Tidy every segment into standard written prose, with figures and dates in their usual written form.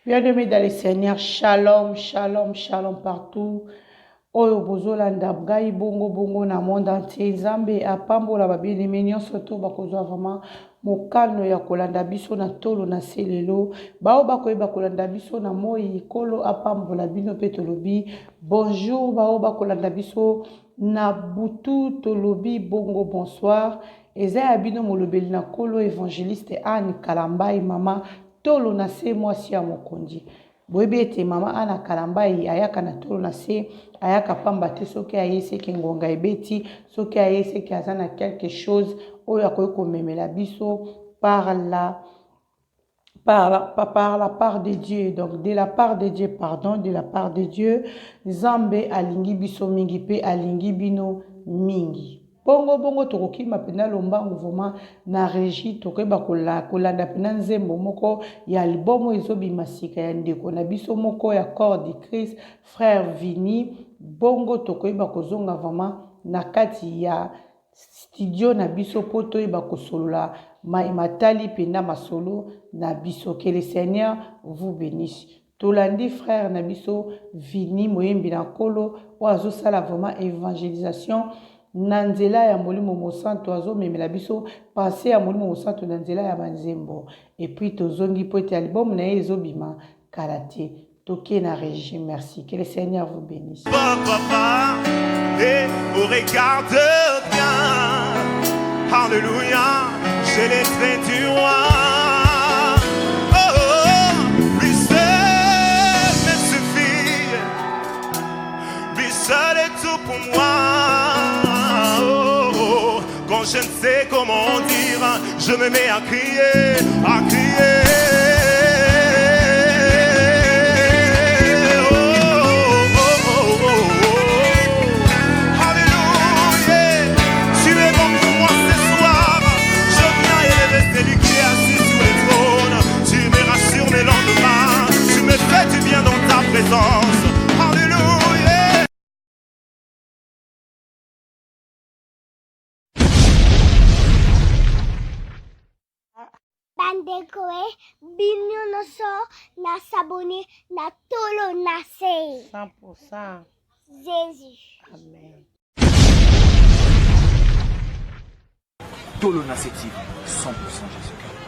Bien-aimés dans le Seigneur, shalom, shalom, shalom partout. Oyo bozolanda ngai bongo bongo na monde entier. Nzambe apambola ba bien-aimés nyonso to bakozwa vraiment mokano ya kolanda biso na tolo na selelo. Bao bakoyeba kolanda biso na moi kolo apambola bino pe tolobi. Bonjour bao bakolanda biso na butu tolobi bongo bonsoir. Eza ya bino molobeli na kolo évangéliste Anne Kalambai mama tolo na se mwasi ya mokonzi. Boyebi ete mama Ana Kalambai ayaka na tolo na se ayaka pamba te soki ayese ke ngonga ebeti soki ayese ke aza na quelque chose oyo akoki komemela biso par la part de Dieu. Donc de la part de Dieu, pardon, de la part de Dieu, Nzambe alingi biso mingi pe alingi bino mingi. Bongo bongo tokoki mapena lombangu vraiment na régie tokoyeba kolanda pena nzembo moko ya albumu ezobima sika ya ndeko na biso moko ya corps de Christ frère Vini. Bongo tokoyeba kozonga vraiment na kati ya studio na biso po toyeba kosolola matali pena masolo na biso. Que le Seigneur vous bénisse. Tolandi frère na biso Vini moyembi na kolo oazo sala vraiment évangélisation na nzela ya molimo mosanto azomemela biso passé ya molimo mosanto na nzela ya banzembo. Et puis tozongi po ete album na ye ezobima kala te toke na régime. Merci. Que le Seigneur vous bénisse. Papa, et vous regarde bien. Alléluia, j'ai les traits du roi. Oh, oh, oh, lui seul me suffit. Lui seul est tout pour moi. Oh, oh, quand je ne sais comment dire, je me mets à crier, à crier. Fais du bien dans ta présence. Alléluia. Bandekoe binyonoso na saboni na tolo na se. 100%. Jésus. Amen. Tolo na TV, 100% Jésus-Christ.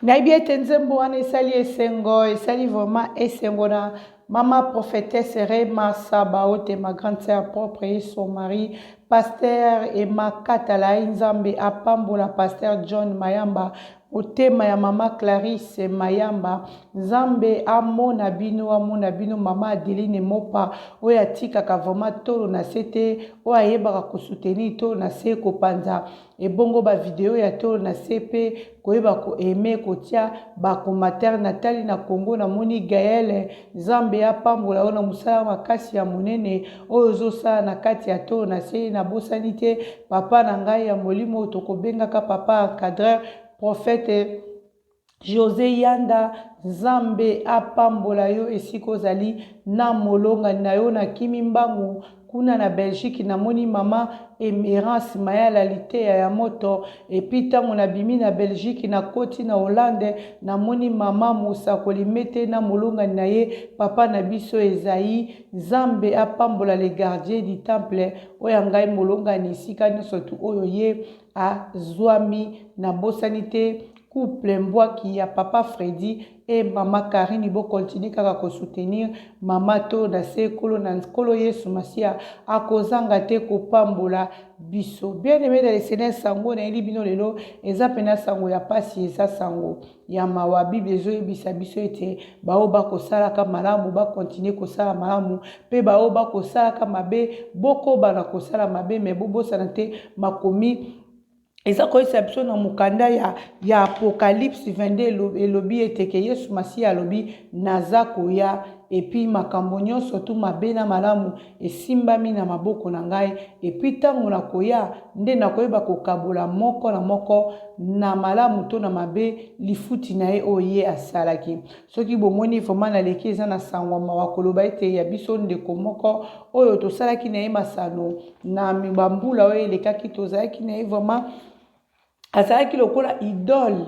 Naibi ete nzembo wana esali esengo, esali vraiment esengo na mama prophétesse Rema Sabaote, ma grande sœur propre et son mari, pasteur Emma Katala Nzambe apambola pasteur John Mayamba, otema ya mama Clarisse Mayamba, Nzambe amona bino mama Adeline Mopa, oya tika ka vraiment tolo na sete, oya yebaka ko soutenir tolo na se ko panza, e bongo ba video ya tolo na sepe, koyeba ko aimer ko tia ba commentaire Nathalie na Congo na moni Gaël, Nzambe apambola ona musala makasi ya monene, oyo zosa na kati ya tolo na se na bosanite, papa na ngai ya molimo tokobengaka papa encadreur prophète José Yanda, Nzambe apambola yo esika ozali na molonga na yo na kimimbangu kuna na Belgique na moni mama Emerance Mayala Litea ya moto, epi tango na bimi na Belgique na koti na Hollande na moni mama Musa Kolimete na molonga na ye papa na biso Ezaï. Nzambe apambola les gardiens du temple oyo ngai molonga ni esika nyonso tu oyo ye azwami na bosanite couple mbwaki ya papa Freddy et mama Karine bo continue kaka ko soutenir mama to na se kolo na kolo Yesu Masia akozanga te kopambola biso. Bien aimé dans le Seigneur, sango na eli bino lelo eza pena sango ya pasi eza sango ya mawa. Bible ezo yebisa biso ete bao bakosala ka malamu ba continue kosala malamu pe bao bakosala ka mabe boko bana kosala mabe me bobosana te makomi. Eza koyesa biso na mukanda ya Apocalypse 22 elobi eteke Yesu Masia alobi naza koya, epi makambo nyonso tu mabe na malamu esimbami na maboko na ngai, epi tango na koya nde na koyeba kokabola moko na moko na malamu to na mabe lifuti na ye oye asalaki. Soki bomoni vraiment na leki eza na sango mawa koloba ete ya biso ndeko moko oyo tosalaki na ye masano na mibambula oyo elekaki tozalaki na ye vraiment azalaki lokola idole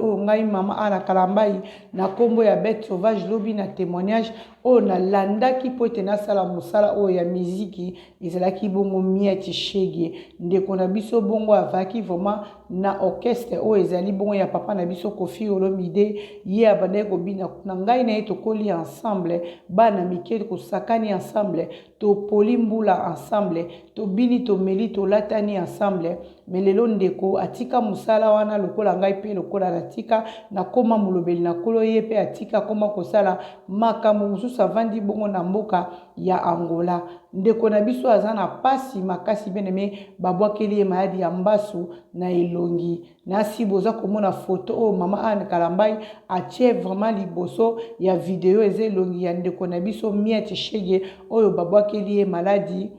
oyo ngai mama ana kalambai na kombo ya bête sauvage lobi na témoignage oyo nalandaki po ete nasala mosala oyo ya miziki ezalaki bongo Miette Shege ndeko na biso bongo avaki vraiment na orchestre oyo ezali bongo ya papa na biso Kofi Olomide ye abandaki kobina na ngai na ye tokoli ensemble bana mike kosakani ensemble topoli mbula ensemble tobini tomeli tolatani ensemble mais lelo ndeko atika musala wana lokola ngai pe lokola natika na koma mulobeli na kolo ye pe atika koma kosala makambo mususu avandi bongo na mboka ya Angola ndeko na biso aza na pasi makasi beneme babwakeli ye mayadi ya mbasu na elongi nasi boza komona photo oyo mama Anne Kalambai atie vraiment liboso ya video eze elongi ya ndeko na biso Miette Shege oyo babwakeli ye maladi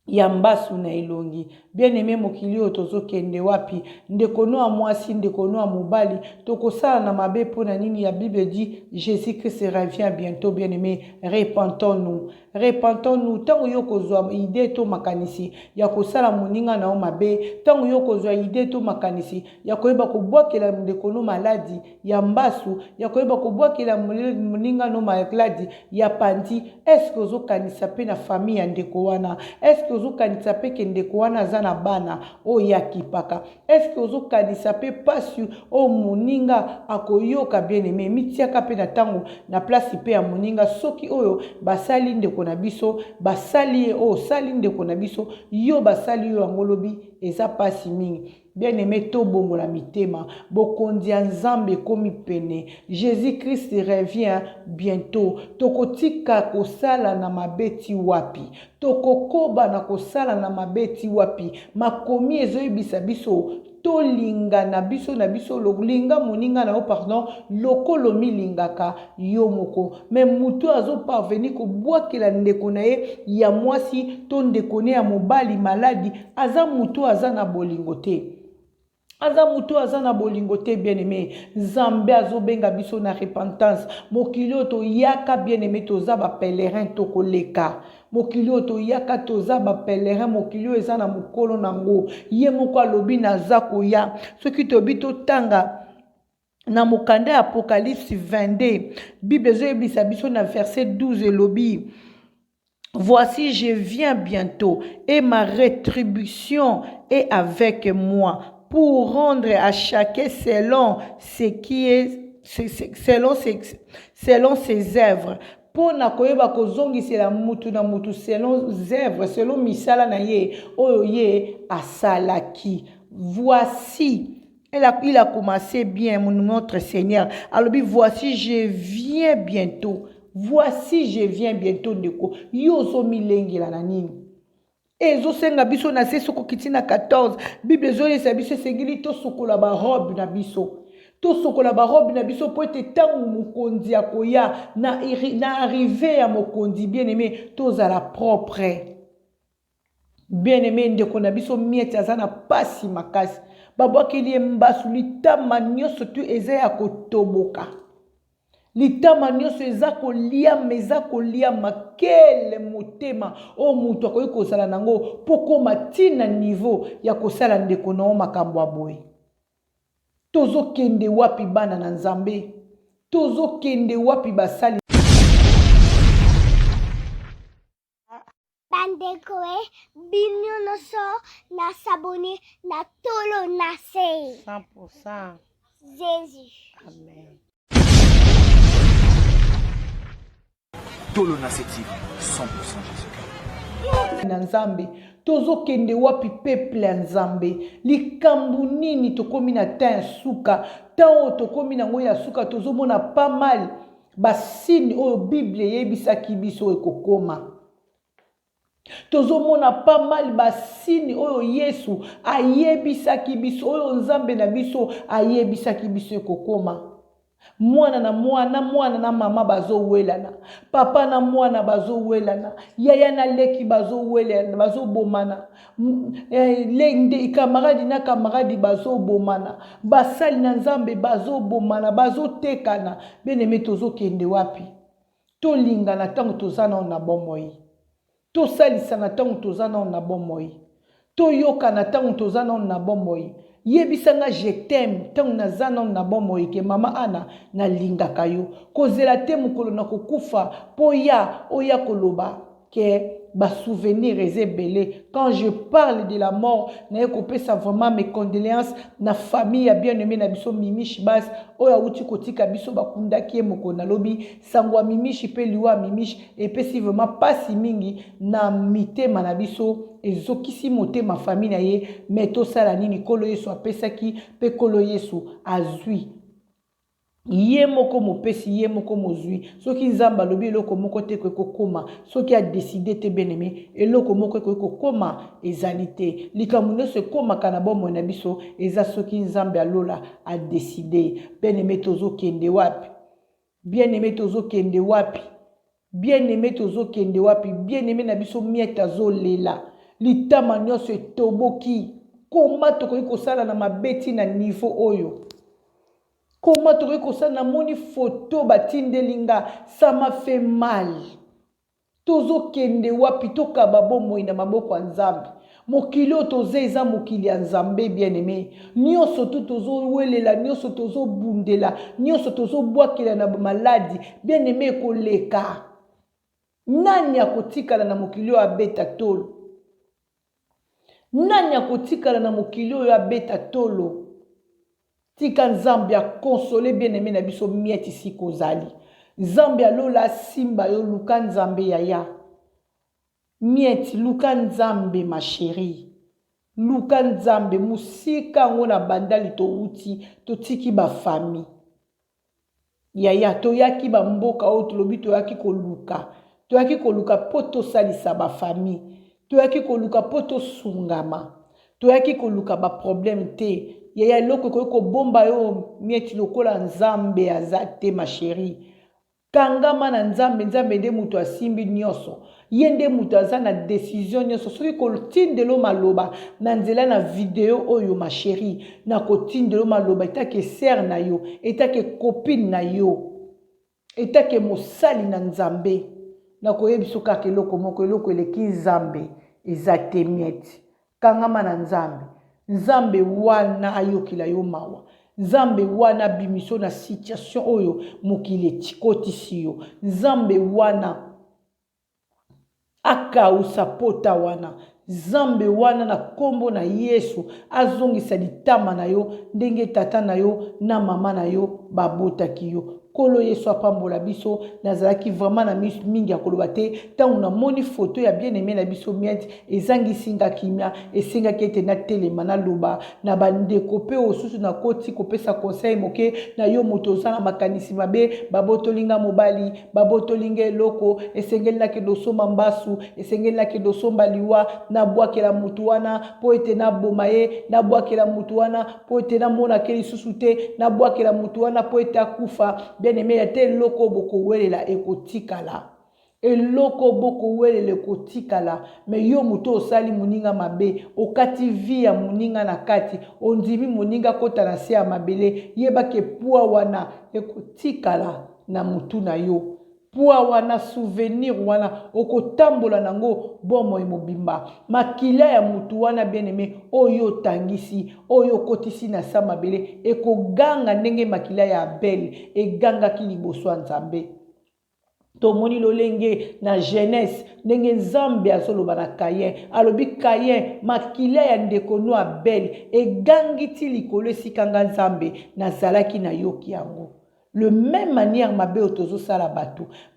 ya mbasu na elongi bien aimé mokili oyo tozokende wapi ndeko no mwasi ndeko no mobali tokosala na mabe pona nini ya Bible dit Jésus-Christ revient bientôt bien aimé repentons-nous tango yo kozwa idée to makanisi ya kosala moninga na o mabe tango yo kozwa idée to makanisi ya koyeba kobwakela ndeko no maladi ya mbasu ya koyeba kobwakela moninga no maladi ya pandi est-ce que ozokanisa pe na famille ya ndeko wana est-ce que ozokanisa pe ke ndeko wana aza na bana o ya kipaka est-ce que ozokanisa pe pasi o moninga akoyoka bien aimé mitiaka pe na tango na place pe ya moninga soki oyo basali ndeko na biso basali o sali ndeko na biso yo basali yo angolobi eza pasi mingi bien aimé to bongo la mitema bokondi ya nzambe komi pene Jésus-Christ revient bientôt tokotika kosala na mabeti wapi tokokoba na kosala na mabeti wapi makomi ezoyebisa biso tolinga na biso lolinga moninga na yo pardon lokolo milingaka yo moko mais mutu azo parvenir ko bwakela ndeko na ye ya mwasi to ndeko ne ya mobali maladi aza mutu aza na bolingo te bien aimé Nzambe azobenga biso na repentance mokili to yaka bien aimé toza ba pèlerin to koleka mokili to yaka toza ba pèlerin mokili eza na mokolo nango ye moko alobi naza koya soki tobi totanga na mokanda ya Apocalypse 22 Bible ezoyebisa biso na verset 12 elobi voici je viens bientôt et ma rétribution est avec moi pour rendre à chacun selon ce qui est selon ses œuvres pour na koyeba kozongisela mutu na mutu selon œuvres selon misala na ye oyo ye asalaki voici il a commencé bien notre Seigneur alors voici je viens bientôt ndeko yozo milengela na nini ezo senga biso na se soko kitina 14 Bible ezoyesa biso esengeli tosokola barobe na biso po ete tango mokonzi akoya na arrivé ya mokonzi bien aimé tozala propre bien aimé ndeko na biso Miette aza na pasi makasi babwakeli ye mbasu litama nyonso tu eza ya kotoboka litama nyonso eza kolia makele motema o mutu akoki kozala nango po koma ntina niveau ya kosala ndeko na yo makambo ya boye tozokende wapi bana na Nzambe tozokende wapi basali bandeko bino nyonso na sabone na tolo na se 100% Jésus amen Tolo na TV 100% Jésus-Christ. na Nzambe tozokende wapi peuple ya Nzambe likambu nini tokomi na ta suka tango tokomi nango ya suka tozomona pas mal basini oyo Bible yebisaki biso ekokoma tozomona pas mal basini oyo Yesu ayebisaki biso oyo Nzambe na biso ayebisaki biso ekokoma mwana na mama bazowelana papa na mwana bazowelana yaya na leki bazowelana bazobomana lende kamaradi na kamaradi bazobomana basali na Nzambe bazobomana bazotekana bien-aimé tozokende wapi tolingana tango tozana na bomoi tosalisana tango tozana na bomoi toyoka na tango tozana na bomoi yebisanga je t'aime tango nazana na bomoi ke mama Ana na lingaka yo kozela te mukolo na kokufa po ya oya koloba ke ba souvenir ezebele. Quand je parle de la mort na ekopesa vraiment mes condoléances na famille ya bien-aimé na biso Mimishi Bas oya uti kotika biso bakundaki moko na lobi sangwa Mimishi pe liwa Mimishi epesi vraiment pasi mingi na mitema na biso ezokisi motema famille na ye meto sala nini kolo Yesu apesaki pe kolo Yesu azwi ye moko mopesi ye moko mozwi soki nzamba lobi eloko moko te kokoma soki a décider te bien-aimé eloko moko kokoma ezali te likambo nyonso ekomaka na bomoi na biso eza soki nzambe alola a décider. Bien-aimé tozokende wapi bien-aimé tozokende wapi bien-aimé tozokende wapi bien-aimé na biso miete azolela litama nyonso etoboki koma tokoki kosala na mabeti na niveau oyo comment tu recosa na moni photo batindelinga ça m'a fait mal tozo kende wapi toka babomoi na maboko ya nzambe mokili toze eza mokili ya nzambe bien-aimé nyonso tozo welela nyonso tozo bundela nyonso tozo bwakela na maladi bien-aimé koleka nani akotikala na mokili ya beta tolo nani akotikala na mokili ya beta tolo tika nzambe a consolé bien-aimé na biso mieti siko zali nzambe alola simba yo luka nzambe yaya mieti luka nzambe ma chérie luka nzambe musika ngona bandali to uti to tiki ba famille yaya to yaki ba mboka o to lobi to yaki koluka poto salisa ba famille to yaki koluka poto sungama to yaki koluka ba problème te yaya loko ko bomba yo mieti lokola nzambe azate ma chérie kangama na nzambe nzambe nde mutu asimbi nyonso yende mutu aza na décision nyonso soki kotindelo maloba na nzela na video oyo ma chérie na kotindelo maloba etake sœur na yo etake copine na yo etake mosali na nzambe na koyebiso kaka eloko moko eloko eleki nzambe ezate mieti kangama na nzambe nzambe wana ayokila yo mawa nzambe wana bimiso na situation oyo mokili etikotisi yo nzambe wana akausa pota wana nzambe wana na kombo na Yesu azongisa litama na yo ndenge tata na yo na mama na yo babotaki yo kolo Yesu apambola biso nazalaki vraiment na mingi ya koloba te tango na moni photo ya bien-aimé na biso mieti ezangi singa kimia esengaki ete na telema na loba na bandeko pe osusu na koti kopesa conseil moke na yo moto oza na makanisi mabe babotolinga mobali babotolinga eloko esengeli na kedosomba mbasu esengeli na kedosomba liwa na bwakela mutu wana po ete na boma ye na bwakela mutu wana po ete na mona ke lisusu te na bwakela mutu wana po ete akufa bien-aimé ya te loko boko welela ekotikala eloko boko welela ekotikala me yo muto osali muninga mabe okati vi ya muninga na kati ondimi muninga kota na se ya mabele yebake pua wana ekotikala na mutu na yo pua wana souvenir wana okotambola nango bomo mobimba makila ya mutu wana bien-aimé oyo tangisi oyo kotisi na sa mabele ekoganga ndenge makila ya Abel egangaki liboso ya Nzambe tomoni lolenge na jeunesse ndenge nzambe azoloba na Kayen alobi Kayen makila ya ndeko no Abel egangiti likolo esikanga nzambe nazalaki na yoki yango le même manière mabe otozo sala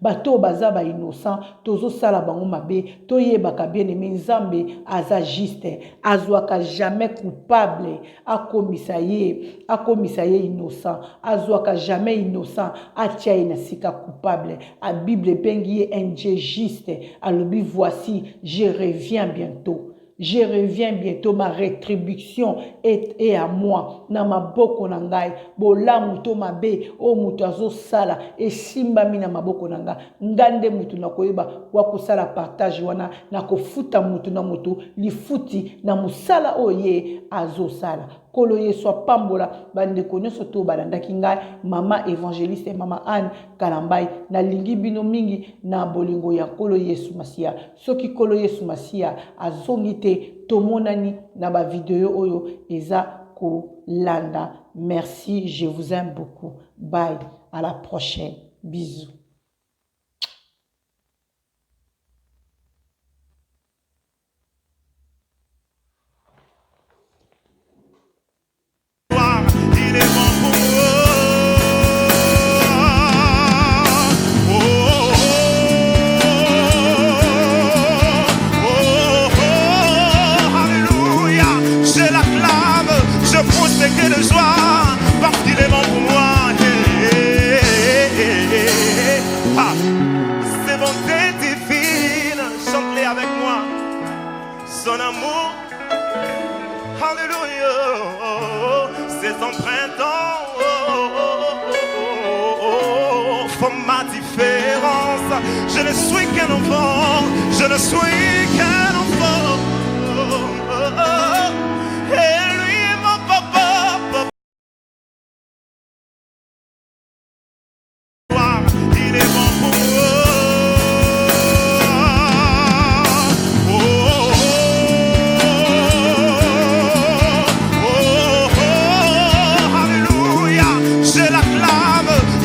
bato baza ba innocent tozo sala bango mabe toyebaka bien-aimé nzambe aza juste azwaka jamais coupable akomisa ye innocent azwaka jamais innocent atia ye na sika coupable a Bible bengi ye un Dieu juste alobi voici je reviens bientôt. Je reviens bientôt, ma rétribution est à moi. Na maboko na ngai, bola muto mabe, o muto azo sala, e simba mi na maboko na nga. Ngande mutu na koyeba, wako sala partage wana, na kofuta mutu na mutu, li futi na musala oye azo sala. Kolo Yesu apambola bandeko nyonso to balandaki ngai mama évangéliste mama Anne Kalambai na lingi bino mingi na bolingo ya Kolo Yesu Masia. Soki Kolo Yesu Masia azongi te tomonani na ba video oyo eza ko landa. Merci, je vous aime beaucoup. Bye, à la prochaine. Bisous. Il est bon pour moi. Alléluia, je l'acclame, je pousse des cris de joie, parce qu'il est bon pour moi. Ah, ses bontés divines, chantez avec moi, son amour. Alléluia, ses empreintes font ma différence. Je ne suis qu'un enfant, je ne suis qu'un enfant. Et lui est mon papa. Il est bon pour moi.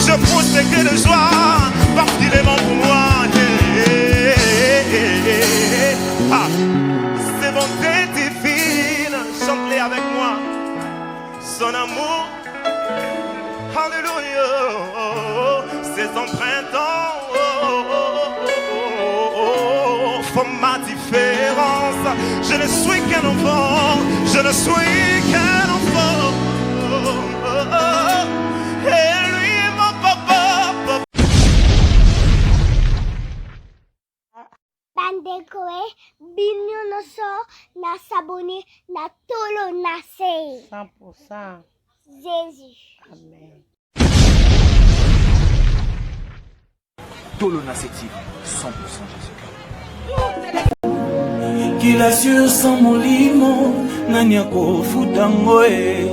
Je pousse des cris de joie, parce qu'il est bon pour moi. Ah, ses bontés divines, chantez avec moi, son amour. Alléluia, ses empreintes font ma différence. Je ne suis qu'un enfant, je ne suis qu'un enfant. Et lui est mon papa. Bandekoe, bino noso na sabone na tolo nase. 100%. Jésus. Amen. Tolo Naseti, 100% Jésus-Christ. Kila sio sa molimo nani akofuta ngoe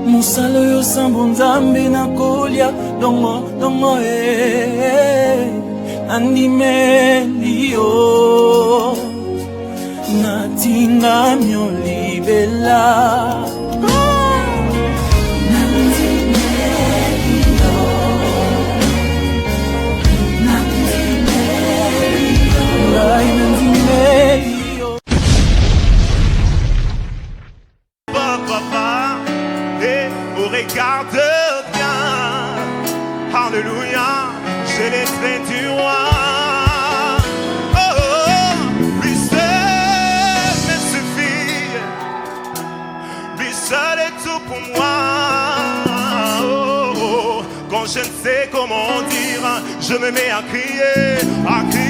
musalo yo sambo nzambe na kolia dongo andimeli yo natinga myolibela Papa, et au regard de bien, alléluia, j'ai les traits du roi. Oh, oh, lui seul me suffit, lui seul est tout pour moi. Oh, oh, quand je ne sais comment dire, je me mets à crier, à crier.